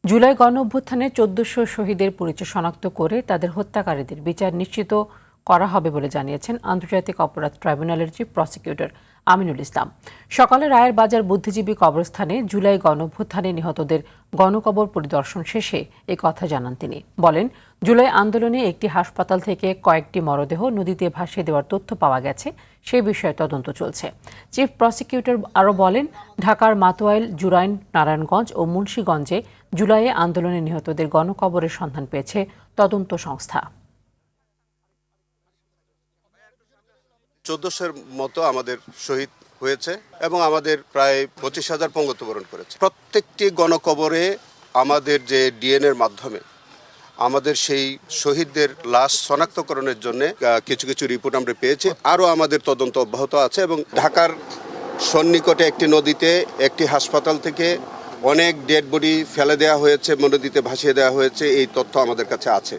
জুলাই গণঅভ্যুত্থানে ১৪০০ শহীদের পরিচয় শনাক্ত করে তাদের হত্যাকারীদের বিচার নিশ্চিত করা হবে বলে জানিয়েছেন আন্তর্জাতিক অপরাধ ট্রাইব্যুনালের চিফ প্রসিকিউটর আমিনুল ইসলাম। সকালে রায়ের বাজার বুদ্ধিজীবী কবরস্থানে জুলাই গণঅভ্যুত্থানে নিহতদের গণকবর পরিদর্শন শেষে এই কথা জানান তিনি। বলেন, জুলাই আন্দোলনে একটি হাসপাতাল থেকে কয়েকটি মরদেহ নদীতে ভাসিয়ে দেওয়ার তথ্য পাওয়া গেছে, সেই বিষয়ে তদন্ত চলছে। চিফ প্রসিকিউটর আরও বলেন, ঢাকার মাতোয়াইল, জুরাইন, নারায়ণগঞ্জ ও মুন্সিগঞ্জে জুলাইয়ে আন্দোলনে নিহতদের গণকবরের সন্ধান পেয়েছে তদন্ত সংস্থা। ১৪০০-এর মতো আমাদের শহীদ হয়েছে এবং আমাদের প্রায় ২৫,০০০ পঙ্গত্ববরণ করেছে। প্রত্যেকটি গণকবরে আমাদের যে ডিএনএর মাধ্যমে আমাদের সেই শহীদদের লাশ শনাক্তকরণের জন্য কিছু কিছু রিপোর্ট আমরা পেয়েছি। আরও আমাদের তদন্ত অব্যাহত আছে এবং ঢাকার সন্নিকটে একটি নদীতে একটি হাসপাতাল থেকে অনেক ডেড বডি ফেলে দেওয়া হয়েছে, নদীতে ভাসিয়ে দেওয়া হয়েছে, এই তথ্য আমাদের কাছে আছে।